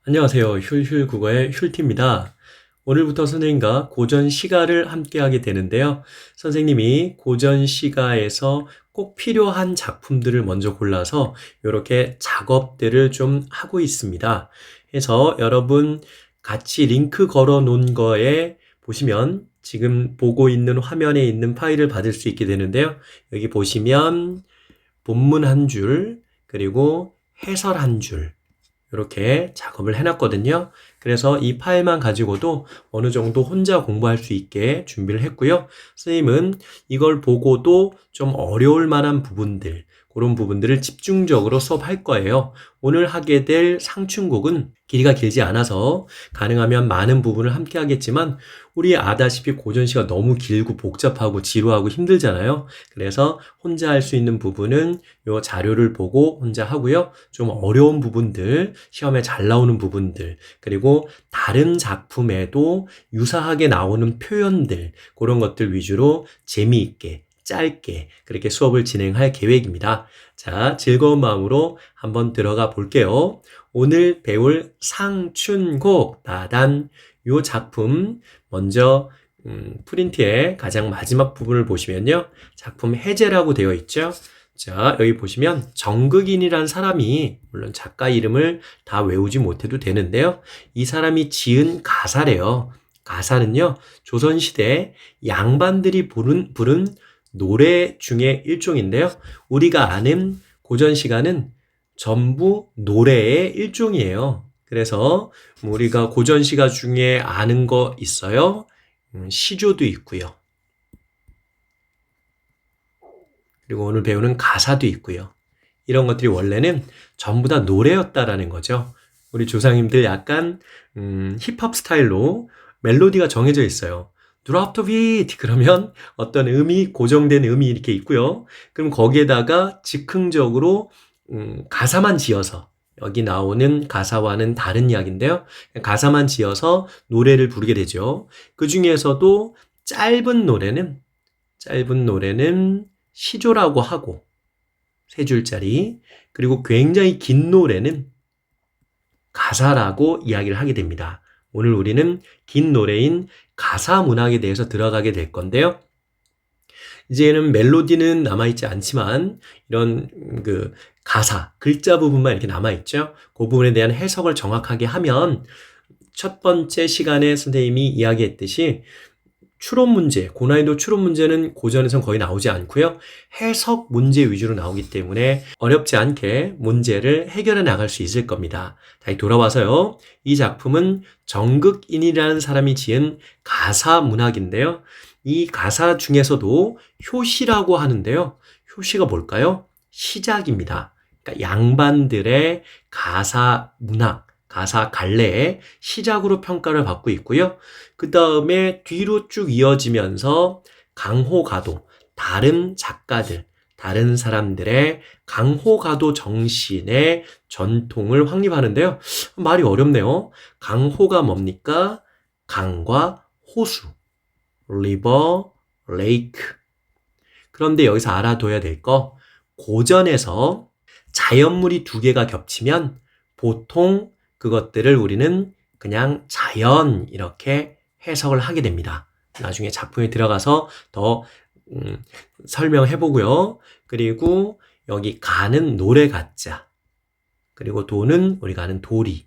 안녕하세요. 훌훌국어의 훌티입니다. 오늘부터 선생님과 고전 시가를 함께 하게 되는데요. 선생님이 고전 시가에서 꼭 필요한 작품들을 먼저 골라서 이렇게 작업들을 좀 하고 있습니다. 그래서 여러분 같이 링크 걸어 놓은 거에 보시면 지금 보고 있는 화면에 있는 파일을 받을 수 있게 되는데요. 여기 보시면 본문 한 줄, 그리고 해설 한 줄, 이렇게 작업을 해놨거든요. 그래서 이 파일만 가지고도 어느 정도 혼자 공부할 수 있게 준비를 했고요. 선생님은 이걸 보고도 좀 어려울 만한 부분들, 그런 부분들을 집중적으로 수업할 거예요. 오늘 하게 될 상춘곡은 길이가 길지 않아서 가능하면 많은 부분을 함께 하겠지만 우리 아다시피 고전시가 너무 길고 복잡하고 지루하고 힘들잖아요. 그래서 혼자 할 수 있는 부분은 요 자료를 보고 혼자 하고요. 좀 어려운 부분들, 시험에 잘 나오는 부분들, 그리고 다른 작품에도 유사하게 나오는 표현들, 그런 것들 위주로 재미있게 짧게 그렇게 수업을 진행할 계획입니다. 자, 즐거운 마음으로 한번 들어가 볼게요. 오늘 배울 상춘곡 나단 요 작품 먼저 프린트의 가장 마지막 부분을 보시면요. 작품 해제라고 되어 있죠. 자, 여기 보시면 정극인이라는 사람이 물론 작가 이름을 다 외우지 못해도 되는데요. 이 사람이 지은 가사래요. 가사는요. 조선시대 양반들이 부른 노래 중에 일종인데요. 우리가 아는 고전 시가는 전부 노래의 일종이에요. 그래서 우리가 고전 시가 중에 아는 거 있어요. 시조도 있고요. 그리고 오늘 배우는 가사도 있고요. 이런 것들이 원래는 전부 다 노래였다라는 거죠. 우리 조상님들 약간 힙합 스타일로 멜로디가 정해져 있어요. Drop the beat 그러면 어떤 음이 고정된 음이 이렇게 있고요. 그럼 거기에다가 즉흥적으로 가사만 지어서 여기 나오는 가사와는 다른 이야기인데요. 가사만 지어서 노래를 부르게 되죠. 그 중에서도 짧은 노래는 시조라고 하고 세 줄짜리, 그리고 굉장히 긴 노래는 가사라고 이야기를 하게 됩니다. 오늘 우리는 긴 노래인 가사 문학에 대해서 들어가게 될 건데요. 이제는 멜로디는 남아있지 않지만 이런 그 가사, 글자 부분만 이렇게 남아있죠. 그 부분에 대한 해석을 정확하게 하면 첫 번째 시간에 선생님이 이야기했듯이 추론 문제, 고난이도 추론 문제는 고전에선 거의 나오지 않고요. 해석 문제 위주로 나오기 때문에 어렵지 않게 문제를 해결해 나갈 수 있을 겁니다. 다시 돌아와서요. 이 작품은 정극인이라는 사람이 지은 가사 문학인데요. 이 가사 중에서도 효시라고 하는데요. 효시가 뭘까요? 시작입니다. 그러니까 양반들의 가사 문학, 가사 갈래의 시작으로 평가를 받고 있고요. 그 다음에 뒤로 쭉 이어지면서 강호가도, 다른 작가들, 다른 사람들의 강호가도 정신의 전통을 확립하는데요. 말이 어렵네요. 강호가 뭡니까? 강과 호수, 리버, 레이크. 그런데 여기서 알아둬야 될 거, 고전에서 자연물이 두 개가 겹치면 보통 그것들을 우리는 그냥 자연 이렇게 해석을 하게 됩니다. 나중에 작품에 들어가서 더 설명해 보고요. 그리고 여기 가는 노래 가자, 그리고 도는 우리가 아는 도리,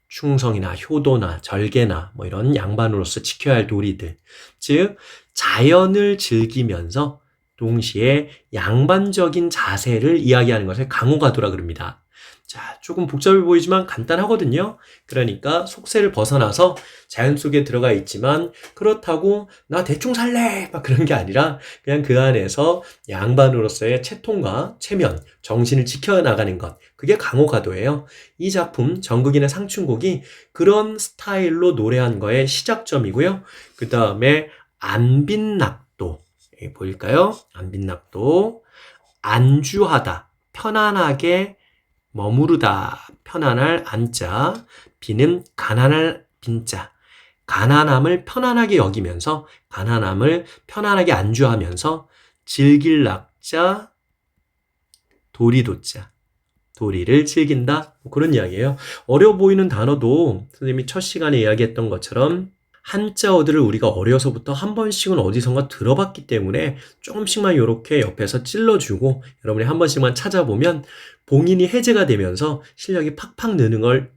충성이나 효도나 절개나 뭐 이런 양반으로서 지켜야 할 도리들, 즉 자연을 즐기면서 동시에 양반적인 자세를 이야기하는 것을 강호가도라 그럽니다. 자, 조금 복잡해 보이지만 간단하거든요. 그러니까 속세를 벗어나서 자연 속에 들어가 있지만 그렇다고 나 대충 살래 막 그런 게 아니라 그냥 그 안에서 양반으로서의 체통과 체면, 정신을 지켜나가는 것, 그게 강호가도예요. 이 작품 정극인의 상춘곡이 그런 스타일로 노래한 거의 시작점이고요. 그 다음에 안빈낙도, 보일까요? 안빈낙도, 안주하다, 편안하게 머무르다, 편안할 안자, 비는 가난할 빈자, 가난함을 편안하게 여기면서 가난함을 편안하게 안주하면서 즐길 낙자, 도리도자, 도리를 즐긴다. 뭐 그런 이야기예요. 어려워 보이는 단어도 선생님이 첫 시간에 이야기했던 것처럼 한자어들을 우리가 어려서부터 한 번씩은 어디선가 들어봤기 때문에 조금씩만 이렇게 옆에서 찔러주고 여러분이 한 번씩만 찾아보면 봉인이 해제가 되면서 실력이 팍팍 느는 걸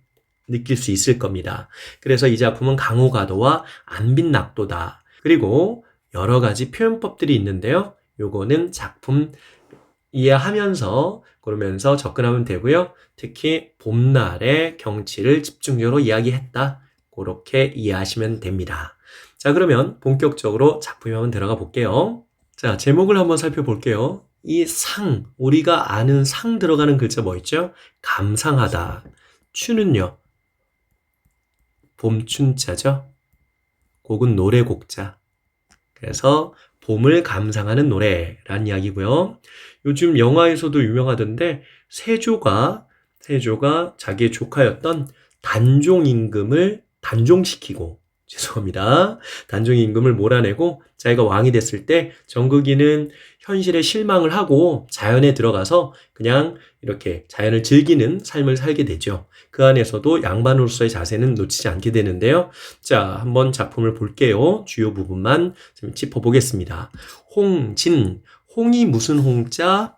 느낄 수 있을 겁니다. 그래서 이 작품은 강호가도와 안빈낙도다. 그리고 여러 가지 표현법들이 있는데요. 요거는 작품 이해하면서 그러면서 접근하면 되고요. 특히 봄날의 경치를 집중적으로 이야기했다. 그렇게 이해하시면 됩니다. 자, 그러면 본격적으로 작품에 한번 들어가 볼게요. 자, 제목을 한번 살펴볼게요. 이 상, 우리가 아는 상 들어가는 글자 뭐 있죠? 감상하다. 추는요? 봄춘자죠? 곡은 노래곡자. 그래서 봄을 감상하는 노래라는 이야기고요. 요즘 영화에서도 유명하던데 세조가 자기의 조카였던 단종임금을 단종시키고 단종임금을 몰아내고 자기가 왕이 됐을 때 정국이는 현실에 실망을 하고 자연에 들어가서 그냥 이렇게 자연을 즐기는 삶을 살게 되죠. 그 안에서도 양반으로서의 자세는 놓치지 않게 되는데요. 자, 한번 작품을 볼게요. 주요 부분만 좀 짚어보겠습니다. 홍진, 홍이 무슨 홍자?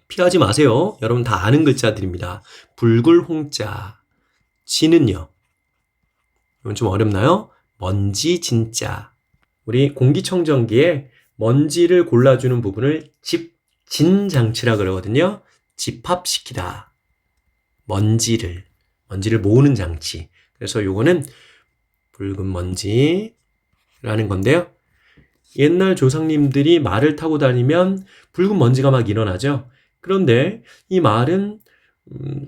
피하지 마세요. 여러분 다 아는 글자들입니다. 붉을 홍자. 진은요? 이건 좀 어렵나요? 먼지 진짜. 우리 공기청정기에 먼지를 골라주는 부분을 집진장치라 그러거든요. 집합시키다. 먼지를 모으는 장치. 그래서 요거는 붉은 먼지라는 건데요. 옛날 조상님들이 말을 타고 다니면 붉은 먼지가 막 일어나죠. 그런데 이 말은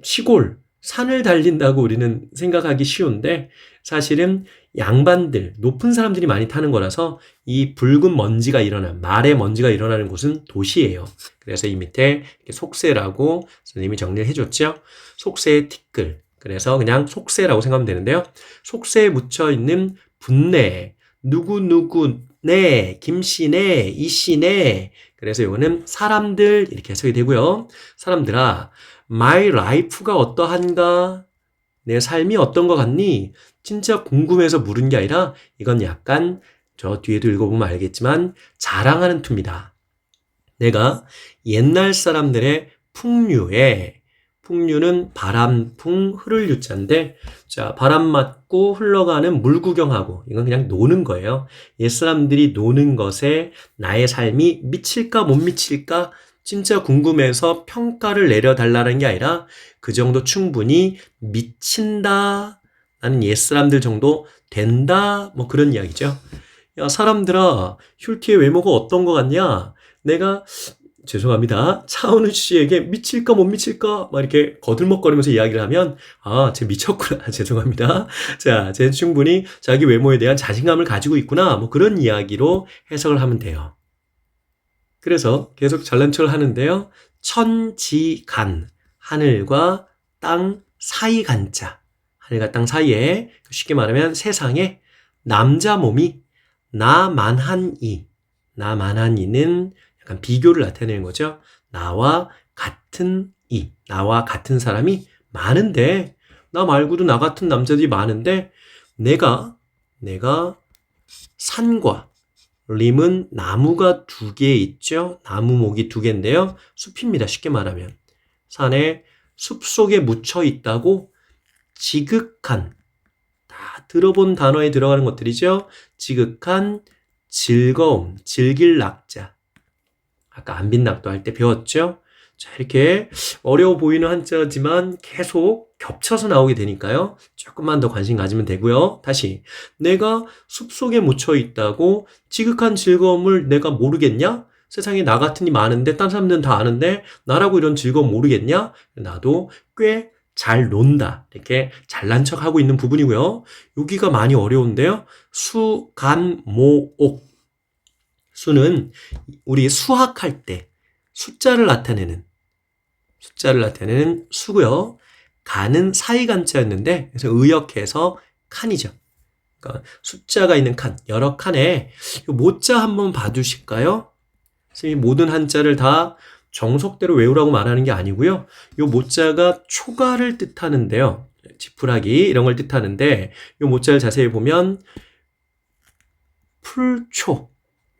시골, 산을 달린다고 우리는 생각하기 쉬운데 사실은 양반들, 높은 사람들이 많이 타는 거라서 이 붉은 먼지가 말의 먼지가 일어나는 곳은 도시예요. 그래서 이 밑에 이렇게 속세라고 선생님이 정리를 해줬죠. 속세의 티끌. 그래서 그냥 속세라고 생각하면 되는데요. 속세에 묻혀있는 분내, 누구네, 김씨네, 이씨네. 그래서 이거는 사람들 이렇게 해석이 되고요. 사람들아, my life가 어떠한가? 내 삶이 어떤 것 같니? 진짜 궁금해서 물은 게 아니라 이건 약간 저 뒤에도 읽어보면 알겠지만 자랑하는 투입니다. 내가 옛날 사람들의 풍류는 바람풍 흐를 유자인데 자, 바람 맞고 흘러가는 물 구경하고 이건 그냥 노는 거예요. 옛사람들이 노는 것에 나의 삶이 미칠까 못 미칠까 진짜 궁금해서 평가를 내려달라는 게 아니라 그 정도 충분히 미친다 나는 옛사람들 정도 된다 뭐 그런 이야기죠. 야 사람들아 훑티의 외모가 어떤 것 같냐? 내가 죄송합니다. 차은우 씨에게 미칠까 못 미칠까 막 이렇게 거들먹거리면서 이야기를 하면 쟤 미쳤구나. 죄송합니다. 자, 쟤 충분히 자기 외모에 대한 자신감을 가지고 있구나. 뭐 그런 이야기로 해석을 하면 돼요. 그래서 계속 잘난 척을 하는데요. 천지간, 하늘과 땅 사이 간자. 하늘과 땅 사이에 쉽게 말하면 세상에 남자 몸이 나만한 이는 약간 비교를 나타내는 거죠. 나와 같은 나와 같은 사람이 많은데 나 말고도 나 같은 남자들이 많은데 내가 산과 림은 나무가 2개 있죠. 나무목이 2개인데요. 숲입니다. 쉽게 말하면. 산에 숲속에 묻혀 있다고 지극한 다 들어본 단어에 들어가는 것들이죠. 지극한 즐거움, 즐길 낙자. 아까 안빈낙도 할 때 배웠죠? 자, 이렇게 어려워 보이는 한자지만 계속 겹쳐서 나오게 되니까요. 조금만 더 관심 가지면 되고요. 다시 내가 숲속에 묻혀 있다고 지극한 즐거움을 내가 모르겠냐? 세상에 나 같은 이 많은데 딴 사람들은 다 아는데 나라고 이런 즐거움 모르겠냐? 나도 꽤 잘 논다. 이렇게 잘난 척하고 있는 부분이고요. 여기가 많이 어려운데요. 수, 간, 모, 옥. 수는 우리 수학할 때 숫자를 나타내는 수고요. 간은 사이간자였는데 그래서 의역해서 칸이죠. 그러니까 숫자가 있는 칸, 여러 칸에 모자 한번 봐주실까요? 선생님 모든 한자를 다 정석대로 외우라고 말하는 게 아니고요. 요 모자가 초가를 뜻하는데요. 지푸라기 이런 걸 뜻하는데 요 모자를 자세히 보면 풀초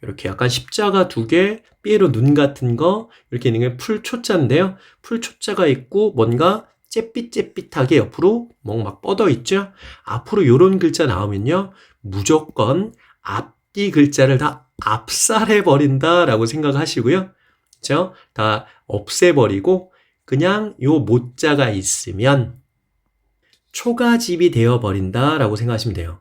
이렇게 약간 십자가 두 개, 삐에로 눈 같은 거 이렇게 있는 게 풀초자인데요. 풀초자가 있고 뭔가 잿빛잿빛하게 옆으로 막 뻗어 있죠. 앞으로 요런 글자 나오면요. 무조건 앞뒤 글자를 다 압살해 버린다라고 생각하시고요. 그렇죠? 다 없애버리고 그냥 요 모자가 있으면 초가집이 되어버린다라고 생각하시면 돼요.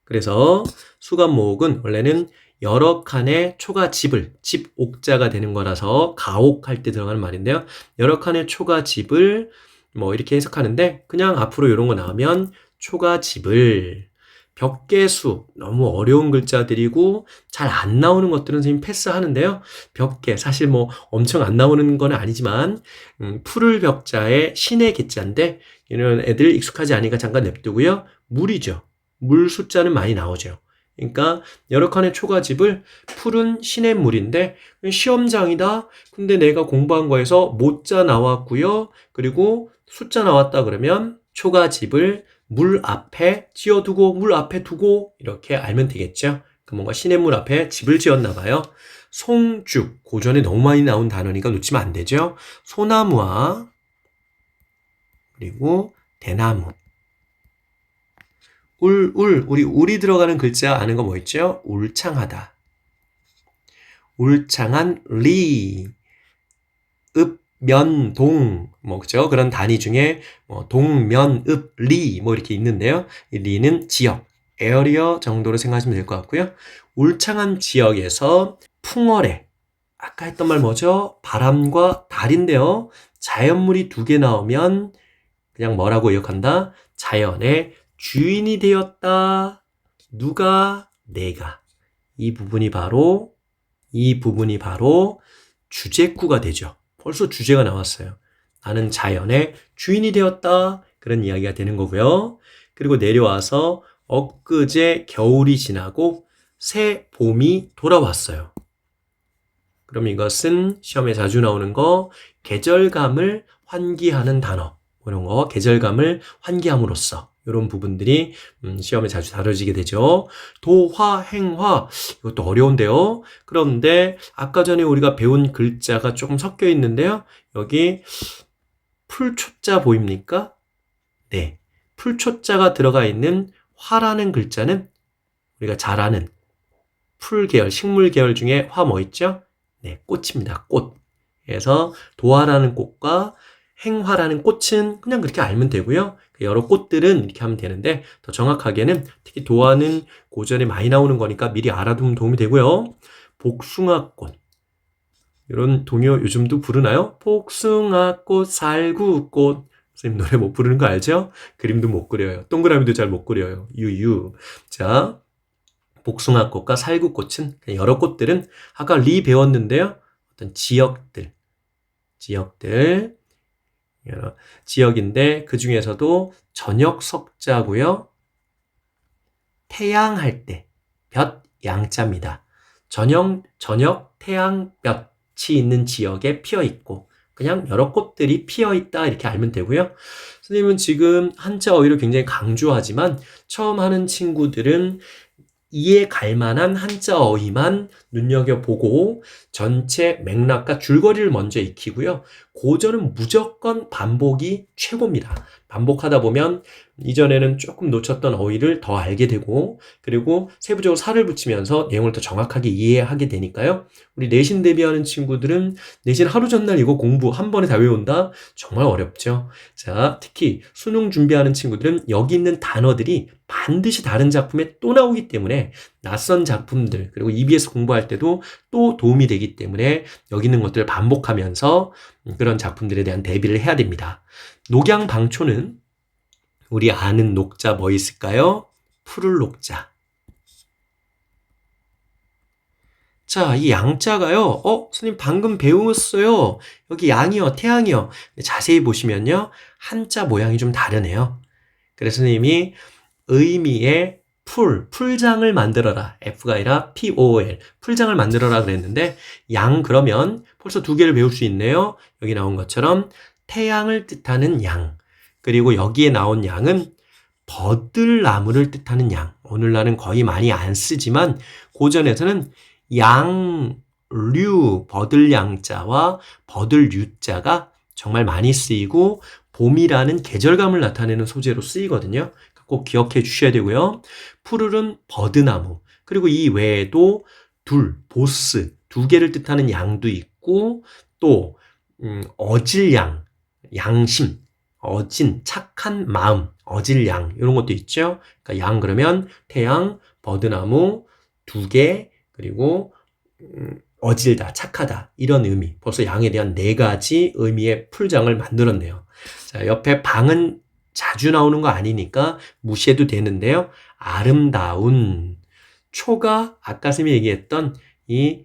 그래서 수간모옥은 원래는 여러 칸의 초가집을, 집 옥자가 되는 거라서 가옥할 때 들어가는 말인데요. 여러 칸의 초가집을 뭐 이렇게 해석하는데 그냥 앞으로 이런 거 나오면 초가집을 벽계수 너무 어려운 글자들이고 잘 안 나오는 것들은 선생님 패스하는데요. 벽계 사실 뭐 엄청 안 나오는 건 아니지만 푸를 벽자에 신의 개자인데 이런 애들 익숙하지 않으니까 잠깐 냅두고요. 물이죠. 물 숫자는 많이 나오죠. 그러니까 여러 칸의 초가집을 푸른 신의 물인데 시험장이다. 근데 내가 공부한 거에서 모자 나왔고요. 그리고 숫자 나왔다 그러면 초가집을 물 앞에 지어두고 물 앞에 두고 이렇게 알면 되겠죠. 뭔가 신의 물 앞에 집을 지었나 봐요. 송죽 고전에 너무 많이 나온 단어니까 놓치면 안 되죠. 소나무와 그리고 대나무 우리 울이 들어가는 글자 아는 거 뭐 있죠? 울창하다. 울창한 리, 읍, 면, 동, 뭐, 그죠? 그런 단위 중에, 동, 면, 읍, 리, 뭐, 이렇게 있는데요. 이 리는 지역, 에어리어 정도로 생각하시면 될 것 같고요. 울창한 지역에서 풍월에, 아까 했던 말 뭐죠? 바람과 달인데요. 자연물이 두 개 나오면, 그냥 뭐라고 기억한다? 자연의 주인이 되었다. 누가? 내가. 이 부분이 바로 주제구가 되죠. 벌써 주제가 나왔어요. 나는 자연의 주인이 되었다. 그런 이야기가 되는 거고요. 그리고 내려와서 엊그제 겨울이 지나고 새 봄이 돌아왔어요. 그럼 이것은 시험에 자주 나오는 거 계절감을 환기하는 단어. 이런 거 계절감을 환기함으로써 이런 부분들이 시험에 자주 다뤄지게 되죠. 도화, 행화 이것도 어려운데요. 그런데 아까 전에 우리가 배운 글자가 조금 섞여 있는데요. 여기 풀초자 보입니까? 네, 풀초자가 들어가 있는 화라는 글자는 우리가 잘 아는 풀 계열, 식물 계열 중에 화 뭐 있죠? 네, 꽃입니다. 꽃. 그래서 도화라는 꽃과 행화라는 꽃은 그냥 그렇게 알면 되고요. 여러 꽃들은 이렇게 하면 되는데 더 정확하게는 특히 도화는 고전에 많이 나오는 거니까 미리 알아두면 도움이 되고요. 복숭아꽃. 이런 동요 요즘도 부르나요? 복숭아꽃, 살구꽃. 선생님 노래 못 부르는 거 알죠? 그림도 못 그려요. 동그라미도 잘 못 그려요. 유유. 자, 복숭아꽃과 살구꽃은 여러 꽃들은 아까 리 배웠는데요. 어떤 여러 지역인데 그 중에서도 저녁 석자고요. 태양할 때 볕 양자입니다. 저녁 태양 볕이 있는 지역에 피어 있고 그냥 여러 꽃들이 피어 있다 이렇게 알면 되고요. 선생님은 지금 한자 어휘를 굉장히 강조하지만 처음 하는 친구들은 이해 갈 만한 한자 어휘만 눈여겨보고 전체 맥락과 줄거리를 먼저 익히고요. 고전은 무조건 반복이 최고입니다. 반복하다 보면 이전에는 조금 놓쳤던 어휘를 더 알게 되고 그리고 세부적으로 살을 붙이면서 내용을 더 정확하게 이해하게 되니까요. 우리 내신 대비하는 친구들은 내신 하루 전날 이거 공부 한 번에 다 외운다? 정말 어렵죠. 자, 특히 수능 준비하는 친구들은 여기 있는 단어들이 반드시 다른 작품에 또 나오기 때문에 낯선 작품들 그리고 EBS 공부할 때도 또 도움이 되기 때문에 여기 있는 것들을 반복하면서 그런 작품들에 대한 대비를 해야 됩니다. 녹양방초는 우리 아는 녹자 뭐 있을까요? 푸를 녹자. 자, 이 양자가요. 선생님 방금 배웠어요. 여기 양이요, 태양이요. 자세히 보시면요. 한자 모양이 좀 다르네요. 그래서 선생님이 의미의 풀장을 만들어라. F가 아니라 POL, 풀장을 만들어라 그랬는데 양 그러면 벌써 두 개를 배울 수 있네요. 여기 나온 것처럼 태양을 뜻하는 양, 그리고 여기에 나온 양은 버들나무를 뜻하는 양. 오늘날은 거의 많이 안 쓰지만 고전에서는 양류, 버들양자와 버들류자가 정말 많이 쓰이고 봄이라는 계절감을 나타내는 소재로 쓰이거든요. 꼭 기억해 주셔야 되고요. 푸르른 버드나무, 그리고 이 외에도 보스, 두 개를 뜻하는 양도 있고 또 어질양, 양심, 어진, 착한 마음, 어질양 이런 것도 있죠. 그러니까 양 그러면 태양, 버드나무 두 개, 그리고 어질다, 착하다 이런 의미. 벌써 양에 대한 네 가지 의미의 풀장을 만들었네요. 자, 옆에 방은 자주 나오는 거 아니니까 무시해도 되는데요. 아름다운 초가 아까 선생님이 얘기했던 이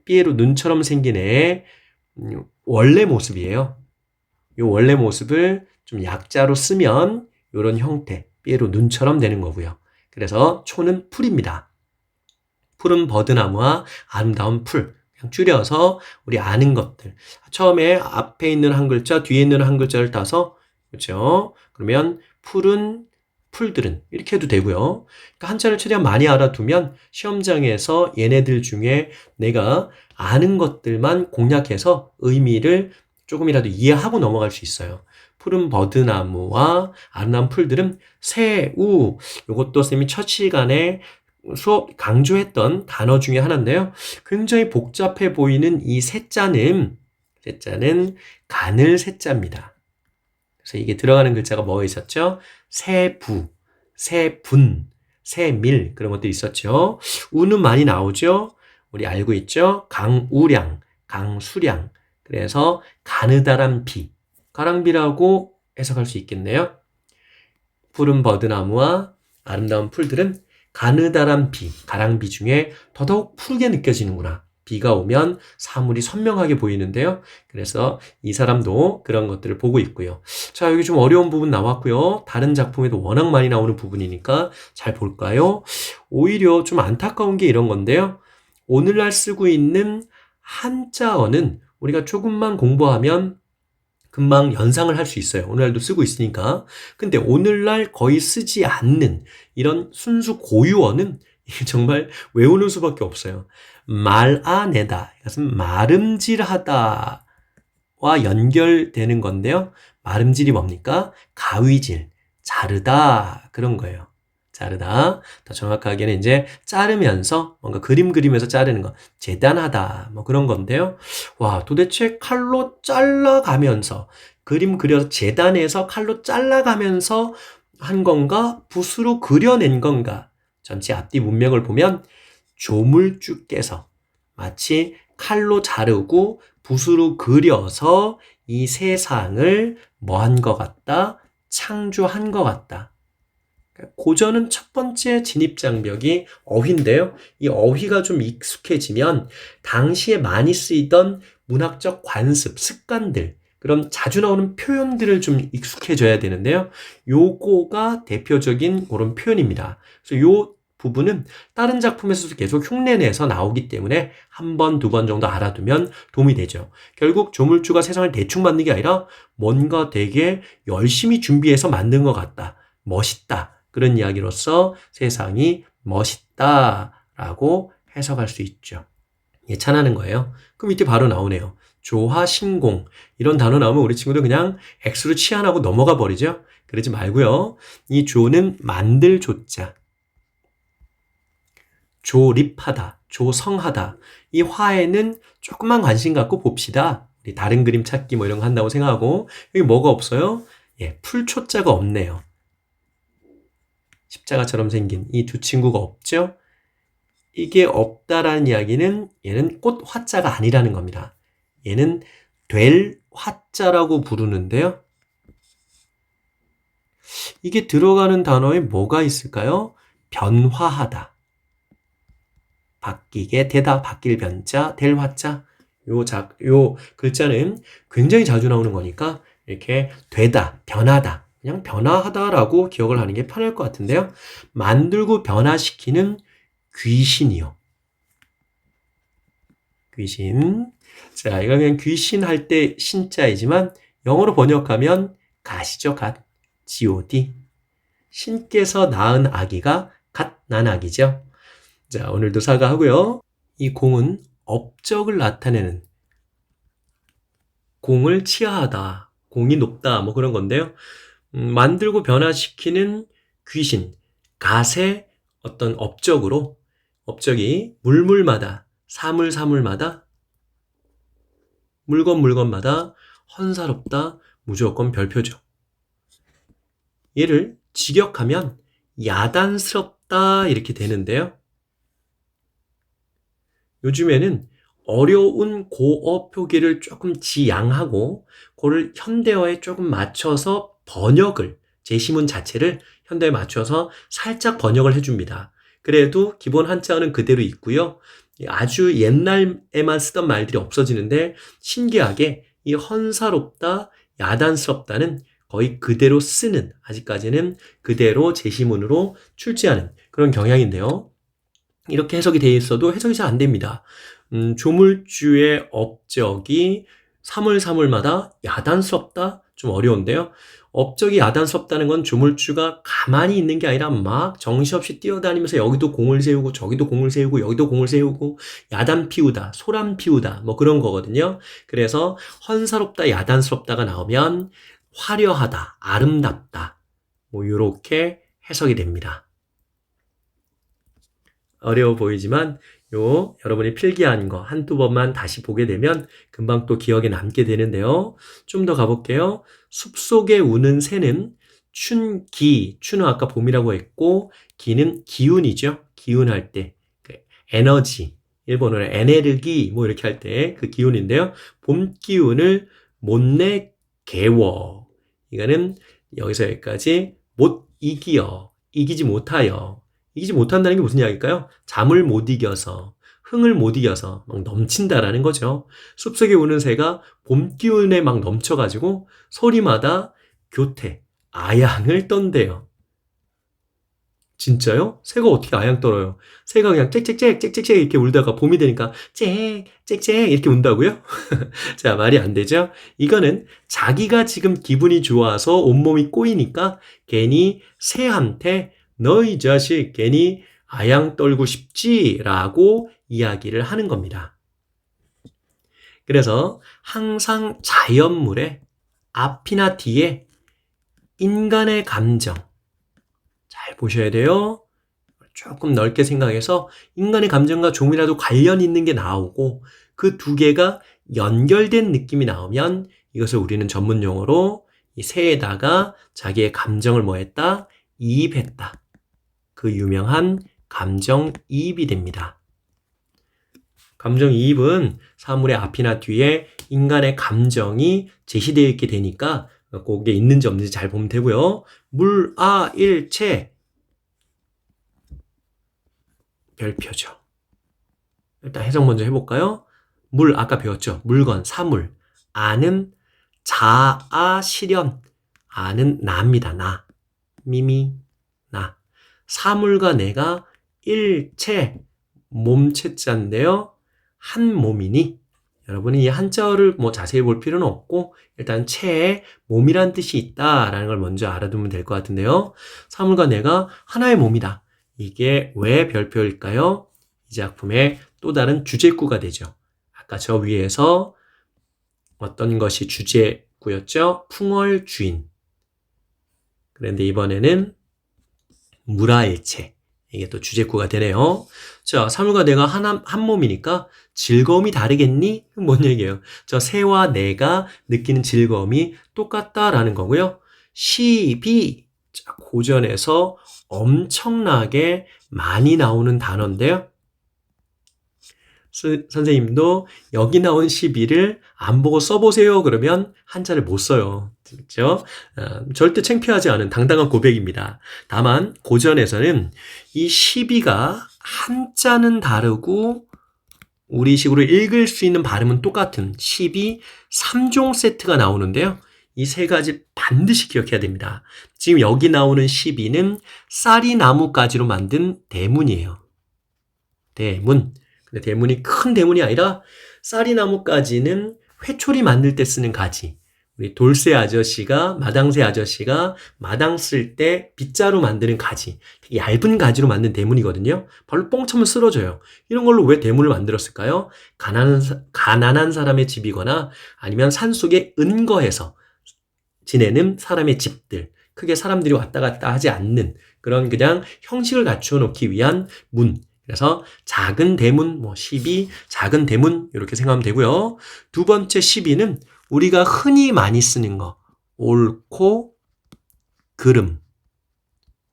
삐에로 눈처럼 생긴 애의 원래 모습이에요. 이 원래 모습을 좀 약자로 쓰면 이런 형태, 삐에로 눈처럼 되는 거고요. 그래서 초는 풀입니다. 푸른 버드나무와 아름다운 풀. 그냥 줄여서 우리 아는 것들. 처음에 앞에 있는 한 글자, 뒤에 있는 한 글자를 따서 그렇죠? 그러면 푸른 풀들은 이렇게 해도 되고요. 그러니까 한자를 최대한 많이 알아두면 시험장에서 얘네들 중에 내가 아는 것들만 공략해서 의미를 조금이라도 이해하고 넘어갈 수 있어요. 푸른 버드나무와 아름다운 풀들은 새우, 이것도 쌤이 첫 시간에 수업 강조했던 단어 중에 하나인데요. 굉장히 복잡해 보이는 이 새자는 가늘 새자입니다. 그래서 이게 들어가는 글자가 뭐가 있었죠? 새부, 새분, 새밀 그런 것도 있었죠. 우는 많이 나오죠. 우리 알고 있죠? 강우량, 강수량. 그래서 가느다란 비, 가랑비라고 해석할 수 있겠네요. 푸른 버드나무와 아름다운 풀들은 가느다란 비, 가랑비 중에 더더욱 푸르게 느껴지는구나. 비가 오면 사물이 선명하게 보이는데요. 그래서 이 사람도 그런 것들을 보고 있고요. 자, 여기 좀 어려운 부분 나왔고요. 다른 작품에도 워낙 많이 나오는 부분이니까 잘 볼까요? 오히려 좀 안타까운 게 이런 건데요. 오늘날 쓰고 있는 한자어는 우리가 조금만 공부하면 금방 연상을 할 수 있어요. 오늘날도 쓰고 있으니까. 근데 오늘날 거의 쓰지 않는 이런 순수 고유어는 정말 외우는 수밖에 없어요. 말아내다, 이것은 마름질하다와 연결되는 건데요. 마름질이 뭡니까? 가위질, 자르다 그런 거예요. 자르다. 더 정확하게는 이제 자르면서 뭔가 그림 그리면서 자르는 거. 재단하다. 뭐 그런 건데요. 와, 도대체 칼로 잘라가면서 그림 그려서 재단해서 칼로 잘라가면서 한 건가? 붓으로 그려낸 건가? 전체 앞뒤 문맥을 보면 조물주께서 마치 칼로 자르고 붓으로 그려서 이 세상을 뭐한 것 같다? 창조한 것 같다. 고전은 첫 번째 진입장벽이 어휘인데요. 이 어휘가 좀 익숙해지면 당시에 많이 쓰이던 문학적 관습, 습관들, 그런 자주 나오는 표현들을 좀 익숙해져야 되는데요. 요거가 대표적인 그런 표현입니다. 그래서 요 부분은 다른 작품에서도 계속 흉내내서 나오기 때문에 한 번, 두 번 정도 알아두면 도움이 되죠. 결국 조물주가 세상을 대충 만든 게 아니라 뭔가 되게 열심히 준비해서 만든 것 같다. 멋있다. 그런 이야기로서 세상이 멋있다라고 해석할 수 있죠. 예찬하는 거예요. 그럼 밑에 바로 나오네요. 조화, 신공 이런 단어 나오면 우리 친구들 그냥 X로 치안하고 넘어가 버리죠. 그러지 말고요. 이 조는 만들 조자, 조립하다, 조성하다. 이 화에는 조금만 관심 갖고 봅시다. 우리 다른 그림 찾기 뭐 이런 거 한다고 생각하고 여기 뭐가 없어요? 예, 풀초자가 없네요. 십자가처럼 생긴 이 두 친구가 없죠? 이게 없다라는 이야기는 얘는 꽃 화자가 아니라는 겁니다. 얘는 될 화자라고 부르는데요. 이게 들어가는 단어에 뭐가 있을까요? 변화하다. 바뀌게 되다, 바뀔 변자, 될 화자. 요 글자는 굉장히 자주 나오는 거니까 이렇게 되다, 변하다 그냥 변화하다라고 기억을 하는 게 편할 것 같은데요. 만들고 변화시키는 귀신이요. 귀신. 자, 이거 그냥 귀신 할 때 신자이지만 영어로 번역하면 갓이죠, 갓. God. 신께서 낳은 아기가 갓 난 아기죠. 자, 오늘도 사과하고요. 이 공은 업적을 나타내는, 공을 치하하다, 공이 높다, 뭐 그런 건데요. 만들고 변화시키는 귀신, 갓의 어떤 업적으로, 업적이 물물마다, 사물사물마다, 물건물건마다 헌사롭다, 무조건 별표죠. 얘를 직역하면 야단스럽다 이렇게 되는데요. 요즘에는 어려운 고어 표기를 조금 지양하고 그거를 현대어에 조금 맞춰서 번역을, 제시문 자체를 현대어에 맞춰서 살짝 번역을 해줍니다. 그래도 기본 한자어는 그대로 있고요. 아주 옛날에만 쓰던 말들이 없어지는데 신기하게 이 헌사롭다, 야단스럽다는 거의 그대로 쓰는, 아직까지는 그대로 제시문으로 출제하는 그런 경향인데요. 이렇게 해석이 되어 있어도 해석이 잘 안 됩니다. 조물주의 업적이 사물사물마다 야단스럽다? 좀 어려운데요. 업적이 야단스럽다는 건 조물주가 가만히 있는 게 아니라 막 정신없이 뛰어다니면서 여기도 공을 세우고 저기도 공을 세우고 여기도 공을 세우고 야단 피우다, 소란 피우다 뭐 그런 거거든요. 그래서 헌사롭다, 야단스럽다가 나오면 화려하다, 아름답다 뭐 이렇게 해석이 됩니다. 어려워 보이지만 여러분이 필기한 거 한두 번만 다시 보게 되면 금방 또 기억에 남게 되는데요. 좀 더 가볼게요. 숲속에 우는 새는 춘기, 춘은 아까 봄이라고 했고 기는 기운이죠. 기운할 때 에너지, 일본어로 에네르기 뭐 이렇게 할 때 그 기운인데요. 봄 기운을 못내 개워. 이거는 여기서 여기까지 못 이기어, 이기지 못하여. 이기지 못한다는 게 무슨 이야기일까요? 잠을 못 이겨서, 흥을 못 이겨서 막 넘친다라는 거죠. 숲속에 우는 새가 봄 기운에 막 넘쳐가지고 소리마다 교태, 아양을 떤대요. 진짜요? 새가 어떻게 아양 떨어요? 새가 그냥 짹짹짹 짹짹짹 이렇게 울다가 봄이 되니까 짹짹짹 이렇게 운다고요? 자, 말이 안 되죠? 이거는 자기가 지금 기분이 좋아서 온몸이 꼬이니까 괜히 새한테 너 이 자식 괜히 아양 떨고 싶지라고 이야기를 하는 겁니다. 그래서 항상 자연물의 앞이나 뒤에 인간의 감정 잘 보셔야 돼요. 조금 넓게 생각해서 인간의 감정과 조금이라도 관련 있는 게 나오고 그 두 개가 연결된 느낌이 나오면 이것을 우리는 전문 용어로 이 새에다가 자기의 감정을 뭐 했다? 이입했다. 그 유명한 감정이입이 됩니다. 감정이입은 사물의 앞이나 뒤에 인간의 감정이 제시되어 있게 되니까 거기에 있는지 없는지 잘 보면 되고요. 물, 아, 일체 별표죠. 일단 해석 먼저 해볼까요? 물, 아까 배웠죠? 물건, 사물. 아는 자아 실현. 아는 나입니다. 나. 미미, 나. 사물과 내가 일체, 몸체자인데요. 한 몸이니 여러분이 이 한자어를 뭐 자세히 볼 필요는 없고 일단 체에 몸이란 뜻이 있다라는 걸 먼저 알아두면 될 것 같은데요. 사물과 내가 하나의 몸이다. 이게 왜 별표일까요? 이 작품의 또 다른 주제구가 되죠. 아까 저 위에서 어떤 것이 주제구였죠? 풍월주인. 그런데 이번에는 무라일체. 이게 또 주제구가 되네요. 자, 사물과 내가 한 몸이니까 즐거움이 다르겠니? 뭔 얘기예요? 저 새와 내가 느끼는 즐거움이 똑같다라는 거고요. 시비, 자, 고전에서 엄청나게 많이 나오는 단어인데요. 선생님도 여기 나온 시비를 안 보고 써보세요. 그러면 한자를 못 써요. 그렇죠? 절대 창피하지 않은 당당한 고백입니다. 다만 고전에서는 이 시비가 한자는 다르고 우리식으로 읽을 수 있는 발음은 똑같은 시비 3종 세트가 나오는데요. 이 세 가지 반드시 기억해야 됩니다. 지금 여기 나오는 12는 쌀이 나무가지로 만든 대문이에요. 대문. 근데 대문이 큰 대문이 아니라 쌀이 나무가지는 회초리 만들 때 쓰는 가지. 우리 돌쇠 아저씨가 마당쇠 아저씨가 마당 쓸 때 빗자루 만드는 가지. 얇은 가지로 만든 대문이거든요. 발로 뻥 차면 쓰러져요. 이런 걸로 왜 대문을 만들었을까요? 가난한 사람의 집이거나 아니면 산속에 은거해서 지내는 사람의 집들. 크게 사람들이 왔다 갔다 하지 않는 그런 그냥 형식을 갖추어 놓기 위한 문. 그래서 작은 대문, 12, 작은 대문 이렇게 생각하면 되고요. 두 번째 12는 우리가 흔히 많이 쓰는 거. 옳고 그름.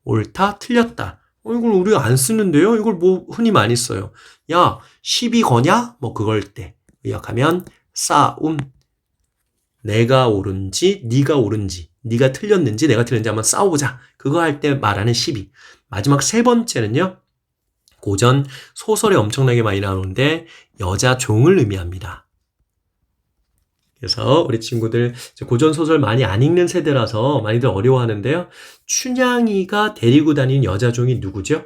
옳다, 틀렸다. 이걸 우리가 안 쓰는데요? 이걸 뭐 흔히 많이 써요. 야, 12 거냐? 그걸 때. 의역하면 싸움. 내가 옳은지, 네가 옳은지, 네가 틀렸는지, 내가 틀렸는지 한번 싸우자. 그거 할 때 말하는 12. 마지막 세 번째는요. 고전 소설에 엄청나게 많이 나오는데 여자 종을 의미합니다. 그래서 우리 친구들 고전 소설 많이 안 읽는 세대라서 많이들 어려워하는데요. 춘향이가 데리고 다니는 여자 종이 누구죠?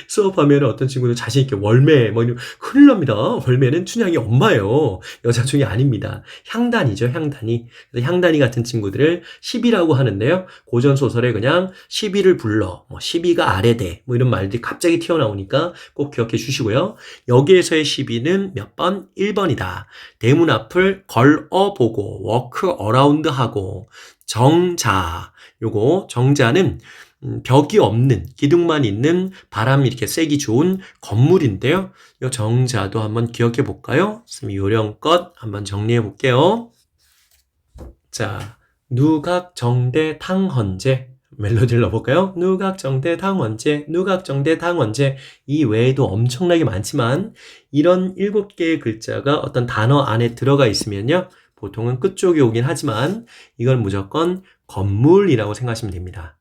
수업하면 어떤 친구들 자신 있게 월매 이러면 큰일 납니다. 월매는 춘향이 엄마예요. 여자 종이 아닙니다. 향단이죠. 향단이. 그래서 향단이 같은 친구들을 시비라고 하는데요. 고전 소설에 그냥 시비를 불러, 시비가 아래대 이런 말들이 갑자기 튀어나오니까 꼭 기억해 주시고요. 여기에서의 시비는 몇 번? 1번이다. 대문 앞을 걸어보고 워크 어라운드 하고 정자. 요거 정자는 벽이 없는 기둥만 있는 바람이 이렇게 쐬기 좋은 건물인데요. 이 정자도 한번 기억해 볼까요? 요령껏 한번 정리해 볼게요. 자, 누각 정대 탕헌제 멜로디를 넣어볼까요? 누각 정대 탕헌제 누각 정대 탕헌제 이 외에도 엄청나게 많지만 이런 7개의 글자가 어떤 단어 안에 들어가 있으면요. 보통은 끝쪽에 오긴 하지만 이건 무조건 건물이라고 생각하시면 됩니다.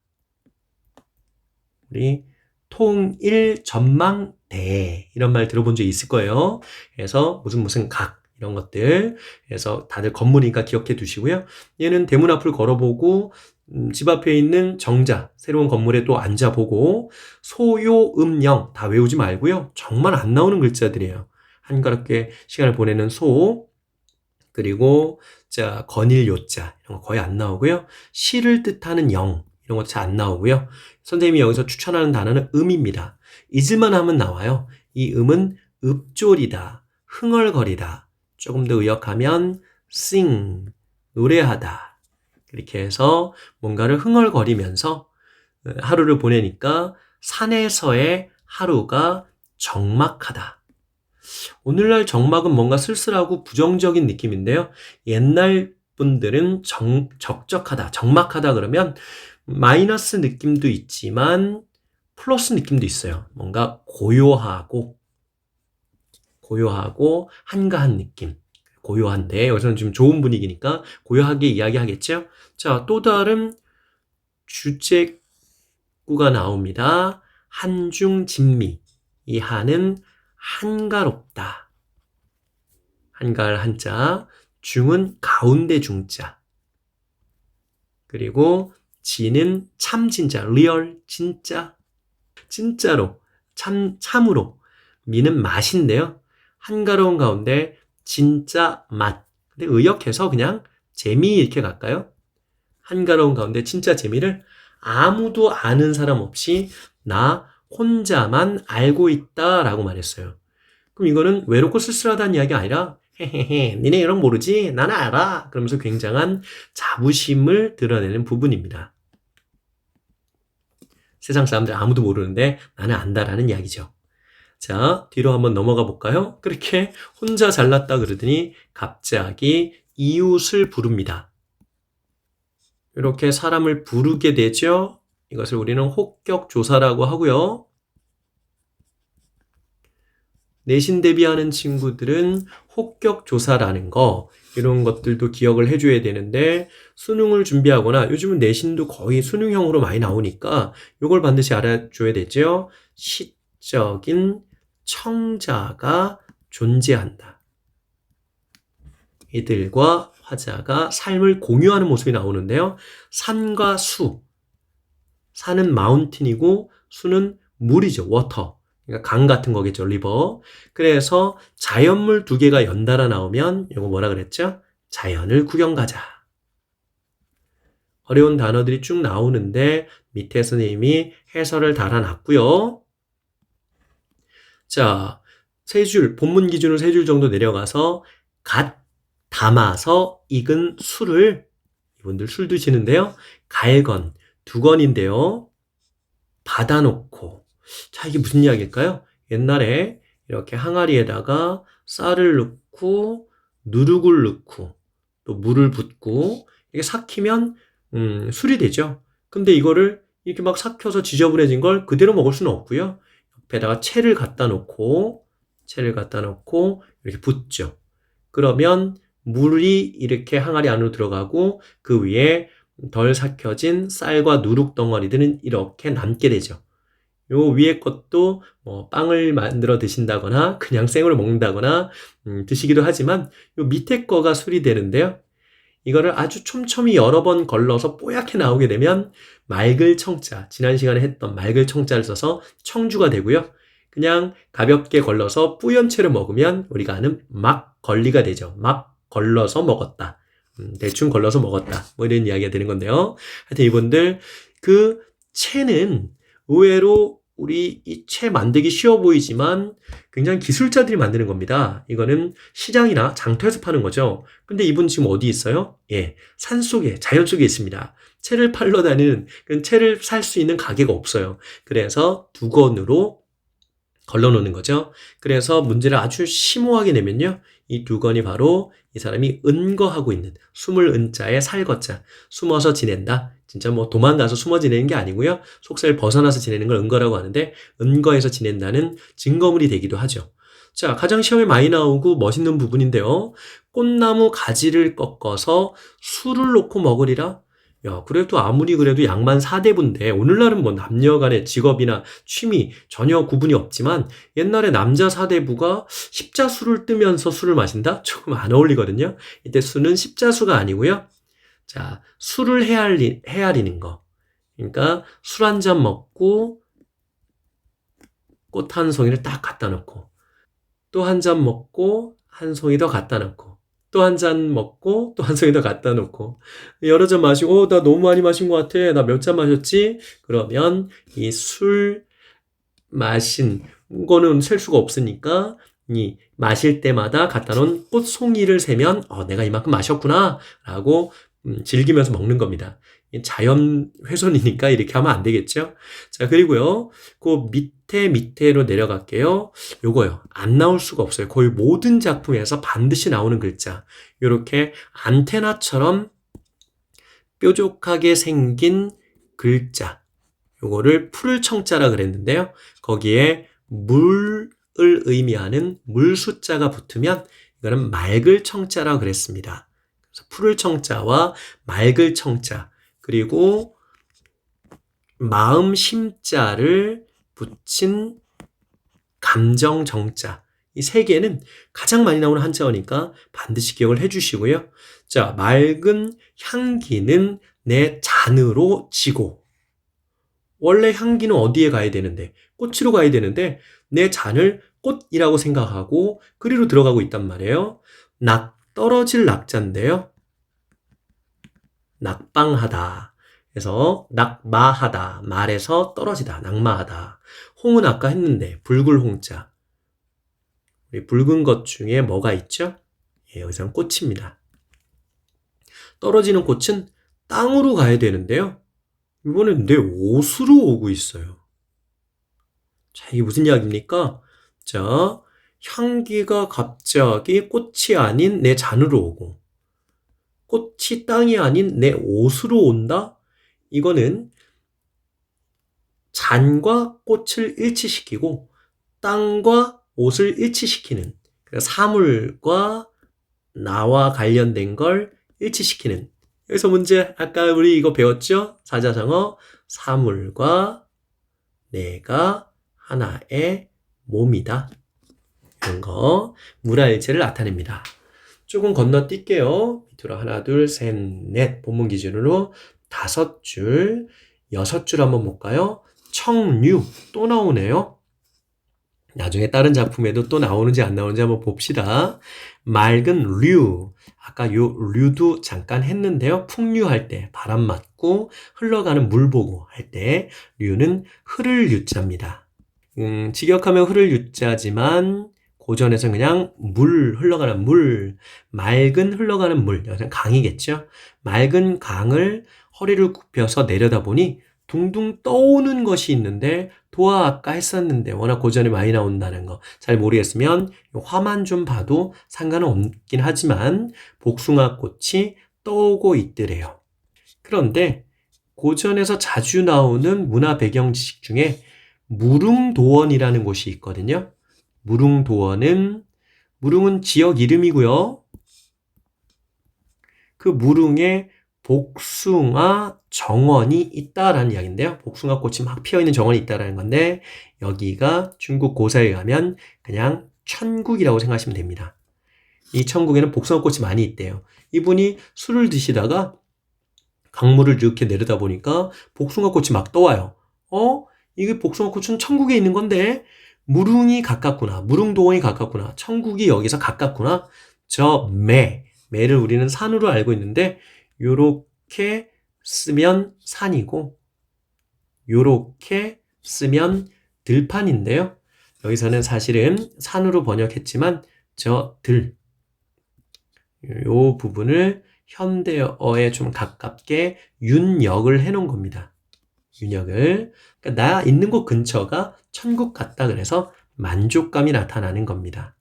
우리 통일 전망대 이런 말 들어본 적 있을 거예요. 그래서 무슨 각 이런 것들 그래서 다들 건물이니까 기억해 두시고요. 얘는 대문 앞을 걸어보고 집 앞에 있는 정자 새로운 건물에 또 앉아보고 소요음령 다 외우지 말고요. 정말 안 나오는 글자들이에요. 한가롭게 시간을 보내는 소 그리고 자 건일 요자 이런 거 거의 안 나오고요. 시를 뜻하는 영 이런 것도 잘 안 나오고요. 선생님이 여기서 추천하는 단어는 음입니다. 잊을만 하면 나와요. 이 음은 읍졸이다, 흥얼거리다. 조금 더 의역하면 sing, 노래하다. 이렇게 해서 뭔가를 흥얼거리면서 하루를 보내니까 산에서의 하루가 적막하다. 오늘날 적막은 뭔가 쓸쓸하고 부정적인 느낌인데요. 옛날 분들은 적적하다, 적막하다 그러면 마이너스 느낌도 있지만 플러스 느낌도 있어요. 뭔가 고요하고 한가한 느낌. 고요한데 여기서는 지금 좋은 분위기니까 고요하게 이야기하겠죠. 자, 또 다른 주제구가 나옵니다. 한중진미. 이 한은 한가롭다. 한가할 한자. 중은 가운데 중자. 그리고 진은 참 진짜, 리얼 진짜. 진짜로, 참으로. 미는 맛인데요. 한가로운 가운데 진짜 맛. 근데 의역해서 그냥 재미 이렇게 갈까요? 한가로운 가운데 진짜 재미를 아무도 아는 사람 없이 나 혼자만 알고 있다라고 말했어요. 그럼 이거는 외롭고 쓸쓸하다는 이야기가 아니라 헤헤헤 니네 이런 모르지? 나는 알아. 그러면서 굉장한 자부심을 드러내는 부분입니다. 세상 사람들 아무도 모르는데 나는 안다라는 이야기죠. 자, 뒤로 한번 넘어가 볼까요? 그렇게 혼자 잘났다 그러더니 갑자기 이웃을 부릅니다. 이렇게 사람을 부르게 되죠. 이것을 우리는 혹격조사라고 하고요. 내신 대비하는 친구들은 혹격조사라는 거 이런 것들도 기억을 해줘야 되는데 수능을 준비하거나 요즘은 내신도 거의 수능형으로 많이 나오니까 이걸 반드시 알아줘야 되죠. 시적인 청자가 존재한다. 이들과 화자가 삶을 공유하는 모습이 나오는데요. 산과 수. 산은 마운틴이고 수는 물이죠. 워터. 그러니까 강 같은 거겠죠. 리버. 그래서 자연물 두 개가 연달아 나오면 이거 뭐라 그랬죠? 자연을 구경 가자. 어려운 단어들이 쭉 나오는데 밑에 선생님이 해설을 달아놨고요. 자, 세 줄, 본문 기준으로 세 줄 정도 내려가서 갓 담아서 익은 술을, 이분들 술 드시는데요. 갈건, 두건인데요. 받아놓고. 자, 이게 무슨 이야기일까요? 옛날에 이렇게 항아리에다가 쌀을 넣고 누룩을 넣고 또 물을 붓고 이게 삭히면 술이 되죠. 근데 이거를 이렇게 막 삭혀서 지저분해진 걸 그대로 먹을 수는 없고요. 옆에다가 채를 갖다 놓고 이렇게 붓죠. 그러면 물이 이렇게 항아리 안으로 들어가고 그 위에 덜 삭혀진 쌀과 누룩 덩어리들은 이렇게 남게 되죠. 요 위에 것도 뭐 빵을 만들어 드신다거나 그냥 생으로 먹는다거나 드시기도 하지만 요 밑에 거가 술이 되는데요. 이거를 아주 촘촘히 여러 번 걸러서 뽀얗게 나오게 되면 맑을 청자, 지난 시간에 했던 맑을 청자를 써서 청주가 되고요. 그냥 가볍게 걸러서 뿌연 채로 먹으면 우리가 아는 막걸리가 되죠. 막 걸러서 먹었다. 대충 걸러서 먹었다. 뭐 이런 이야기가 되는 건데요. 하여튼 이분들 그 채는 의외로 우리 이 채 만들기 쉬워 보이지만 굉장히 기술자들이 만드는 겁니다. 이거는 시장이나 장터에서 파는 거죠. 근데 이분 지금 어디 있어요? 예, 산 속에, 자연 속에 있습니다. 채를 팔러 다니는, 채를 살 수 있는 가게가 없어요. 그래서 두건으로 걸러 놓는 거죠. 그래서 문제를 아주 심오하게 내면요. 이 두건이 바로 이 사람이 은거하고 있는, 숨을 은자에 살거자, 숨어서 지낸다. 진짜 뭐 도망가서 숨어 지내는 게 아니고요. 속세를 벗어나서 지내는 걸 은거라고 하는데 은거해서 지낸다는 증거물이 되기도 하죠. 자, 가장 시험에 많이 나오고 멋있는 부분인데요. 꽃나무 가지를 꺾어서 술을 놓고 먹으리라. 야, 그래도 아무리 그래도 양만 4대부인데 오늘날은 뭐 남녀 간의 직업이나 취미 전혀 구분이 없지만 옛날에 남자 4대부가 십자수를 뜨면서 술을 마신다? 조금 안 어울리거든요. 이때 수는 십자수가 아니고요. 자, 술을 헤아리는 거. 그러니까 술 한 잔 먹고 꽃 한 송이를 딱 갖다 놓고 또 한 잔 먹고 한 송이 더 갖다 놓고 또 한 잔 먹고 또 한 송이 더 갖다 놓고 여러 잔 마시고 나 너무 많이 마신 것 같아. 나 몇 잔 마셨지? 그러면 이 술 마신 거는 셀 수가 없으니까 이 마실 때마다 갖다 놓은 꽃송이를 세면 내가 이만큼 마셨구나 라고 즐기면서 먹는 겁니다. 자연 훼손이니까 이렇게 하면 안 되겠죠? 자, 그리고요. 그 밑에로 내려갈게요. 요거요. 안 나올 수가 없어요. 거의 모든 작품에서 반드시 나오는 글자. 요렇게 안테나처럼 뾰족하게 생긴 글자. 요거를 푸를 청자라 그랬는데요. 거기에 물을 의미하는 물 숫자가 붙으면 이거는 맑을 청자라 그랬습니다. 그래서 푸를 청자와 맑을 청자 그리고 마음 심자를 붙인 감정 정자 이 세 개는 가장 많이 나오는 한자어니까 반드시 기억을 해주시고요. 자, 맑은 향기는 내 잔으로 지고 원래 향기는 어디에 가야 되는데 꽃으로 가야 되는데 내 잔을 꽃이라고 생각하고 그리로 들어가고 있단 말이에요. 떨어질 낙자인데요. 낙방하다. 그래서 낙마하다. 말에서 떨어지다. 낙마하다. 홍은 아까 했는데 붉을 홍자. 우리 붉은 것 중에 뭐가 있죠? 예, 여기서는 꽃입니다. 떨어지는 꽃은 땅으로 가야 되는데요. 이번엔 내 옷으로 오고 있어요. 자, 이게 무슨 이야기입니까? 자, 향기가 갑자기 꽃이 아닌 내 잔으로 오고 꽃이 땅이 아닌 내 옷으로 온다? 이거는 잔과 꽃을 일치시키고 땅과 옷을 일치시키는 사물과 나와 관련된 걸 일치시키는 여기서 문제 아까 우리 이거 배웠죠? 사자성어 사물과 내가 하나의 몸이다. 이런 거 물화일체를 나타냅니다. 조금 건너뛸게요. 밑으로 하나, 둘, 셋, 넷. 본문 기준으로 5줄, 6줄 한번 볼까요? 청류 또 나오네요. 나중에 다른 작품에도 또 나오는지 안 나오는지 한번 봅시다. 맑은 류. 아까 요 류도 잠깐 했는데요. 풍류할 때 바람 맞고 흘러가는 물 보고 할 때 류는 흐를 유자입니다. 직역하면 흐를 유자지만 고전에서는 그냥 물, 흘러가는 물, 맑은 흘러가는 물, 여기서는 강이겠죠. 맑은 강을 허리를 굽혀서 내려다보니 둥둥 떠오는 것이 있는데 도화 아까 했었는데 워낙 고전에 많이 나온다는 거 잘 모르겠으면 화만 좀 봐도 상관은 없긴 하지만 복숭아꽃이 떠오고 있더래요. 그런데 고전에서 자주 나오는 문화 배경 지식 중에 무릉도원이라는 곳이 있거든요. 무릉도원은 무릉은 지역 이름이고요. 그 무릉에 복숭아 정원이 있다라는 이야기인데요. 복숭아 꽃이 막 피어있는 정원이 있다라는 건데 여기가 중국 고사에 가면 그냥 천국이라고 생각하시면 됩니다. 이 천국에는 복숭아 꽃이 많이 있대요. 이분이 술을 드시다가 강물을 이렇게 내려다 보니까 복숭아 꽃이 막 떠와요. 이게 복숭아 꽃은 천국에 있는 건데 무릉이 가깝구나. 무릉도원이 가깝구나. 천국이 여기서 가깝구나. 매를 우리는 산으로 알고 있는데 요렇게 쓰면 산이고 요렇게 쓰면 들판인데요. 여기서는 사실은 산으로 번역했지만 요 부분을 현대어에 좀 가깝게 윤역을 해놓은 겁니다. 윤역을. 그러니까 나 있는 곳 근처가 천국 같다 그래서 만족감이 나타나는 겁니다.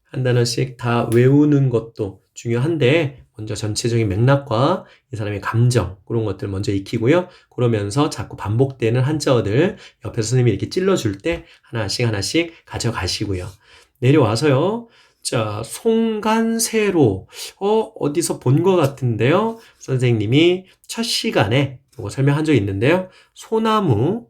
한 단어씩 다 외우는 것도 중요한데 먼저 전체적인 맥락과 이 사람의 감정 그런 것들 먼저 익히고요. 그러면서 자꾸 반복되는 한자어들 옆에서 선생님이 이렇게 찔러줄 때 하나씩 가져가시고요. 내려와서요. 자, 송간세로 어디서 본 것 같은데요. 선생님이 첫 시간에 이거 설명한 적이 있는데요. 소나무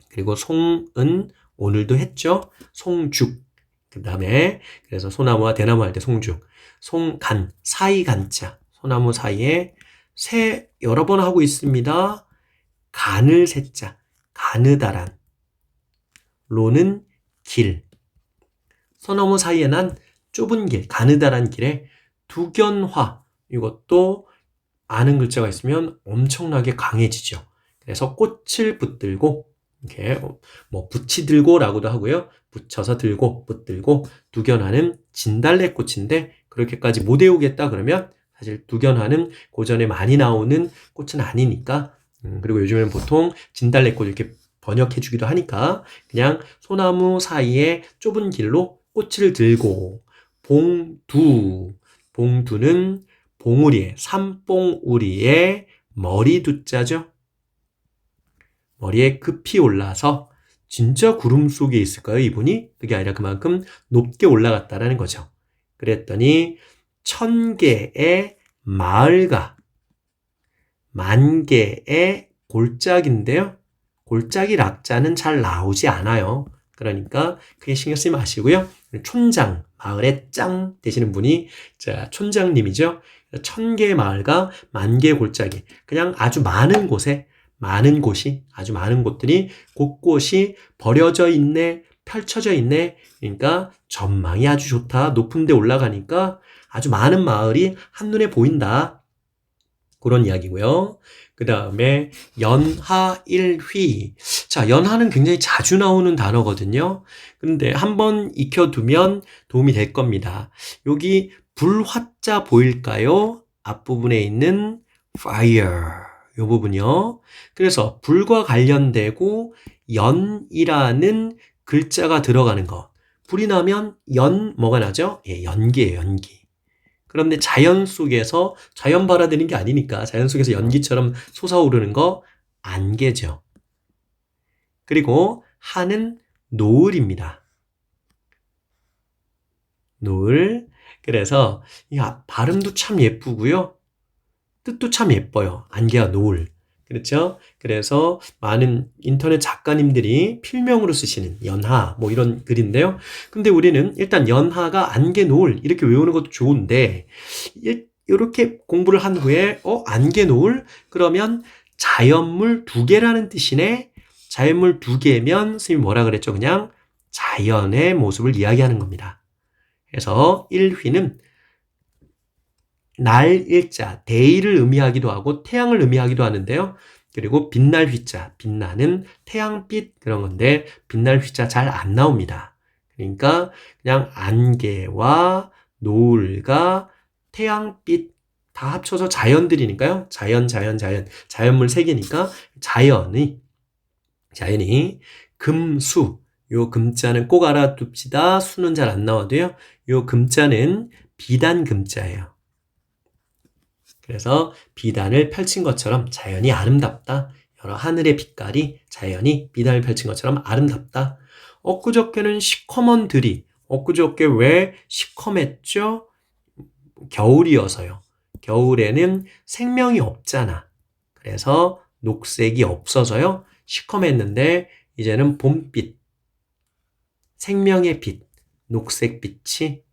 그리고 송은 오늘도 했죠. 송죽 그 다음에 그래서 소나무와 대나무 할 때 송죽 송간 사이간자 소나무 사이에 새 여러 번 하고 있습니다. 간을 새자 가느다란 로는 길 소나무 사이에 난 좁은 길 가느다란 길에 두견화 이것도 아는 글자가 있으면 엄청나게 강해지죠. 그래서 꽃을 붙들고 이렇게 뭐 붙이 들고라고도 하고요. 붙여서 들고 붙들고 두견화는 진달래꽃인데 그렇게까지 못 외우겠다 그러면 사실 두견화는 고전에 많이 나오는 꽃은 아니니까 그리고 요즘에는 보통 진달래꽃 이렇게 번역해 주기도 하니까 그냥 소나무 사이에 좁은 길로 꽃을 들고 봉두는 봉우리에 산봉우리에 머리 두자죠. 머리에 급히 올라서 진짜 구름 속에 있을까요? 이분이? 그게 아니라 그만큼 높게 올라갔다라는 거죠. 그랬더니 1000개의 마을과 10,000개의 골짜기인데요. 골짜기 락자는 잘 나오지 않아요. 그러니까 크게 신경 쓰지 마시고요. 촌장, 마을의 짱 되시는 분이 촌장님이죠. 1000개의 마을과 10,000개의 골짜기. 그냥 아주 많은 곳에 많은 곳이 아주 많은 곳들이 곳곳이 버려져 있네, 펼쳐져 있네. 그러니까 전망이 아주 좋다. 높은 데 올라가니까 아주 많은 마을이 한눈에 보인다. 그런 이야기고요. 그 다음에 연하일휘. 자, 연하는 굉장히 자주 나오는 단어거든요. 근데 한번 익혀두면 도움이 될 겁니다. 여기 불화자 보일까요? 앞부분에 있는 fire. 이 부분이요. 그래서 불과 관련되고 연이라는 글자가 들어가는 거. 불이 나면 뭐가 나죠? 예, 연기예요, 연기. 그런데 자연 속에서 자연 발화되는 게 아니니까 자연 속에서 연기처럼 솟아오르는 거 안개죠. 그리고 하는 노을입니다. 노을. 그래서 발음도 참 예쁘고요. 뜻도 참 예뻐요. 안개와 노을. 그렇죠? 그래서 많은 인터넷 작가님들이 필명으로 쓰시는 연하 뭐 이런 글인데요. 근데 우리는 일단 연하가 안개 노을 이렇게 외우는 것도 좋은데 이렇게 공부를 한 후에 안개 노을 그러면 자연물 두 개라는 뜻이네. 자연물 두 개면 선생님이 뭐라 그랬죠? 그냥 자연의 모습을 이야기하는 겁니다. 그래서 1휘는 날 일자, 데이를 의미하기도 하고 태양을 의미하기도 하는데요. 그리고 빛날 휘자, 빛나는 태양빛 그런 건데 빛날 휘자 잘 안 나옵니다. 그러니까 그냥 안개와 노을과 태양빛 다 합쳐서 자연들이니까요. 자연물 세 개니까 자연이 금수 요 금자는 꼭 알아둡시다. 수는 잘 안 나와도요. 요 금자는 비단 금자예요. 그래서 비단을 펼친 것처럼 자연이 아름답다. 여러 하늘의 빛깔이 자연이 비단을 펼친 것처럼 아름답다. 엊그저께는 시커먼 들이 엊그저께 왜 시커맸죠? 겨울이어서요. 겨울에는 생명이 없잖아. 그래서 녹색이 없어서요. 시커맸는데 이제는 봄빛, 생명의 빛, 녹색빛이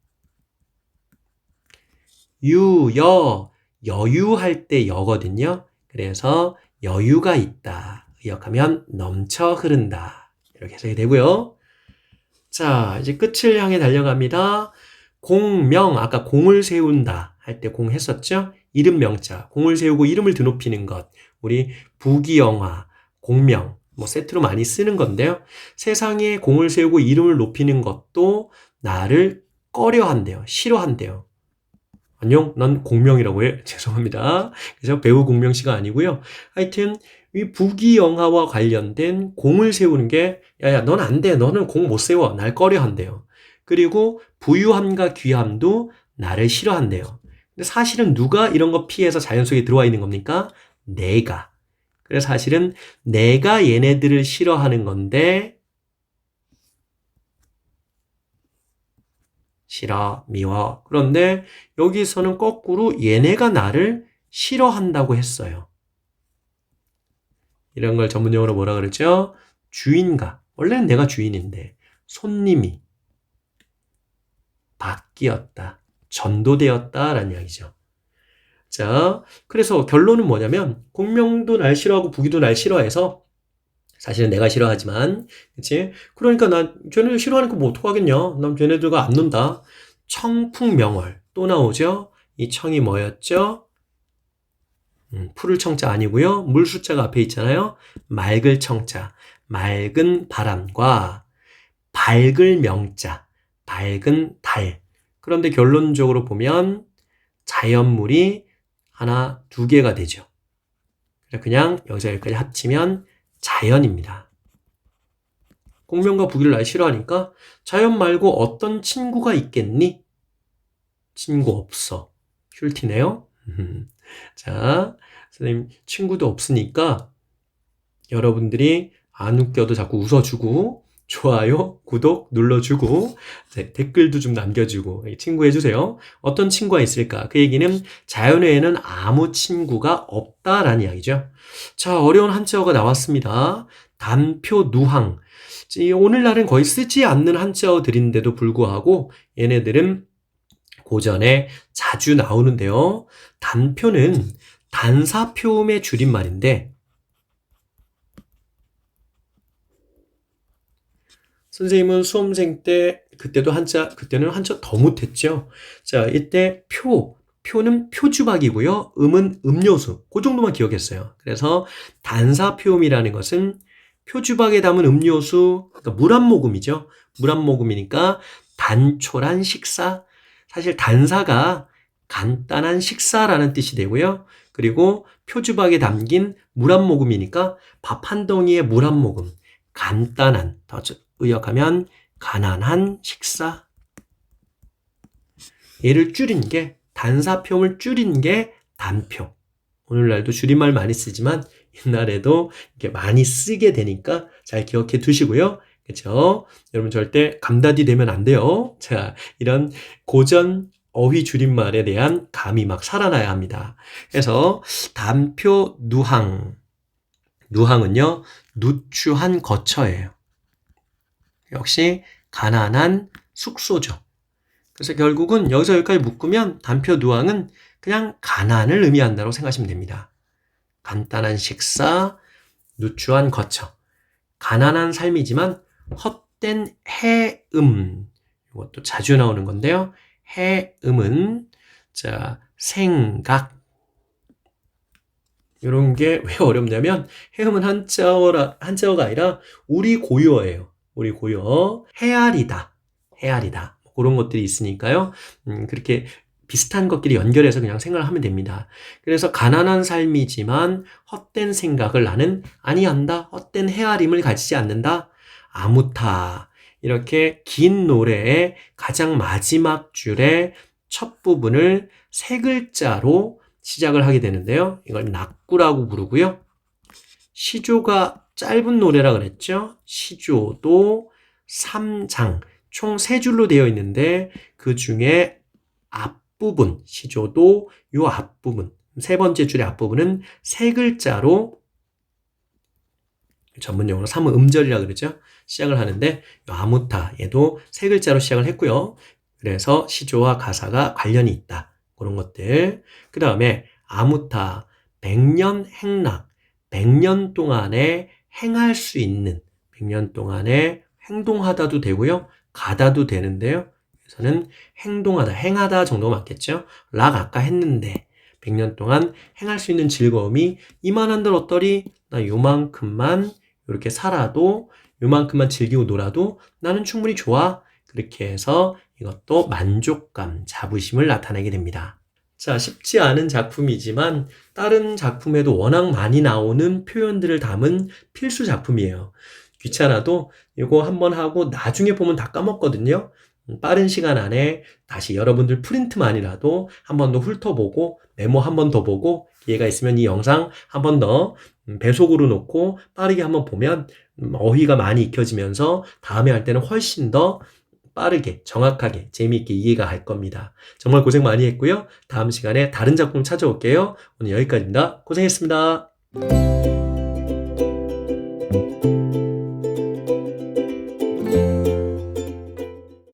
여유할 때 여거든요. 그래서 여유가 있다. 의역하면 넘쳐 흐른다. 이렇게 해석이 되고요. 자, 이제 끝을 향해 달려갑니다. 공명, 아까 공을 세운다 할 때 공 했었죠? 이름 명자, 공을 세우고 이름을 드높이는 것. 우리 부귀영화, 공명, 뭐 세트로 많이 쓰는 건데요. 세상에 공을 세우고 이름을 높이는 것도 나를 꺼려한대요. 싫어한대요. 안녕, 난 공명이라고 해. 죄송합니다. 그래서 배우 공명 씨가 아니고요. 하여튼 이 부귀영화와 관련된 공을 세우는 게 야야 넌 안 돼. 너는 공 못 세워. 날 꺼려한대요. 그리고 부유함과 귀함도 나를 싫어한대요. 근데 사실은 누가 이런 거 피해서 자연 속에 들어와 있는 겁니까? 내가. 그래서 사실은 내가 얘네들을 싫어하는 건데 싫어, 미워. 그런데 여기서는 거꾸로 얘네가 나를 싫어한다고 했어요. 이런 걸 전문용어로 뭐라 그러죠? 주인가. 원래는 내가 주인인데 손님이 바뀌었다. 전도되었다라는 이야기죠. 자, 그래서 결론은 뭐냐면 공명도 날 싫어하고 부귀도 날 싫어해서 사실은 내가 싫어하지만, 그치? 그러니까 난 쟤네들 싫어하니까 뭐 어떡하겠냐? 난 쟤네들과 안 논다. 청풍명월 또 나오죠? 이 청이 뭐였죠? 푸를 청자 아니고요. 물 숫자가 앞에 있잖아요. 맑을 청자, 맑은 바람과 밝을 명자, 밝은 달. 그런데 결론적으로 보면 자연물이 하나, 두 개가 되죠. 그냥 여기서 여기까지 합치면 자연입니다. 공명과 부귀를 날 싫어하니까 자연 말고 어떤 친구가 있겠니? 친구 없어. 슐티네요. 자, 선생님 친구도 없으니까 여러분들이 안 웃겨도 자꾸 웃어주고 좋아요, 구독 눌러주고 댓글도 좀 남겨주고 친구해주세요. 어떤 친구가 있을까? 그 얘기는 자연에는 아무 친구가 없다라는 이야기죠. 자, 어려운 한자어가 나왔습니다. 단표, 누항. 오늘날은 거의 쓰지 않는 한자어들인데도 불구하고 얘네들은 고전에 자주 나오는데요. 단표는 단사표음의 줄임말인데 선생님은 수험생 때 그때는 한자 더 못했죠. 자, 이때 표는 표주박이고요. 음은 음료수. 그 정도만 기억했어요. 그래서 단사표음이라는 것은 표주박에 담은 음료수, 그러니까 물 한 모금이죠. 물 한 모금이니까 단촐한 식사. 사실 단사가 간단한 식사라는 뜻이 되고요. 그리고 표주박에 담긴 물 한 모금이니까 밥 한 덩이에 물 한 모금. 간단한, 더 의역하면 가난한 식사. 얘를 줄인 게 단사표음을 줄인 게 단표. 오늘날도 줄임말 많이 쓰지만 옛날에도 이렇게 많이 쓰게 되니까 잘 기억해 두시고요. 그렇죠? 여러분 절대 감다디 되면 안 돼요. 자, 이런 고전 어휘 줄임말에 대한 감이 막 살아나야 합니다. 그래서 단표 누항 누항은요, 누추한 거처예요. 역시 가난한 숙소죠. 그래서 결국은 여기서 여기까지 묶으면 단표 누항은 그냥 가난을 의미한다고 생각하시면 됩니다. 간단한 식사, 누추한 거처. 가난한 삶이지만 헛된 해음. 이것도 자주 나오는 건데요. 해음은 자, 생각. 이런 게 왜 어렵냐면 해음은 한자어가 아니라 우리 고유어예요. 우리 고유어. 헤아리다. 헤아리다. 그런 것들이 있으니까요. 그렇게 비슷한 것끼리 연결해서 그냥 생각을 하면 됩니다. 그래서 가난한 삶이지만 헛된 생각을 나는 아니한다. 헛된 헤아림을 가지지 않는다. 아무타. 이렇게 긴 노래의 가장 마지막 줄의 첫 부분을 세 글자로 시작을 하게 되는데요. 이걸 낙구라고 부르고요. 시조가 짧은 노래라 그랬죠. 시조도 3장, 총 3줄로 되어 있는데 그 중에 앞부분, 시조도 요 앞부분, 세 번째 줄의 앞부분은 세 글자로 전문용어로 삼음절이라고 그러죠. 시작을 하는데 아무타 얘도 세 글자로 시작을 했고요. 그래서 시조와 가사가 관련이 있다. 그런 것들. 그 다음에 아무타, 백년 행락, 100년 동안에 행할 수 있는 100년 동안에 행동하다도 되고요. 가다도 되는데요. 그래서는 행동하다, 행하다 정도가 맞겠죠. 락 아까 했는데 100년 동안 행할 수 있는 즐거움이 이만한들 어떠리? 나 요만큼만 이렇게 살아도 요만큼만 즐기고 놀아도 나는 충분히 좋아. 그렇게 해서 이것도 만족감, 자부심을 나타내게 됩니다. 자, 쉽지 않은 작품이지만 다른 작품에도 워낙 많이 나오는 표현들을 담은 필수 작품이에요. 귀찮아도 이거 한번 하고 나중에 보면 다 까먹거든요. 빠른 시간 안에 다시 여러분들 프린트만이라도 한 번 더 훑어보고 메모 한 번 더 보고 기회가 있으면 이 영상 한 번 더 배속으로 놓고 빠르게 한번 보면 어휘가 많이 익혀지면서 다음에 할 때는 훨씬 더 빠르게, 정확하게, 재미있게 이해가 갈 겁니다. 정말 고생 많이 했고요. 다음 시간에 다른 작품 찾아올게요. 오늘 여기까지입니다. 고생했습니다.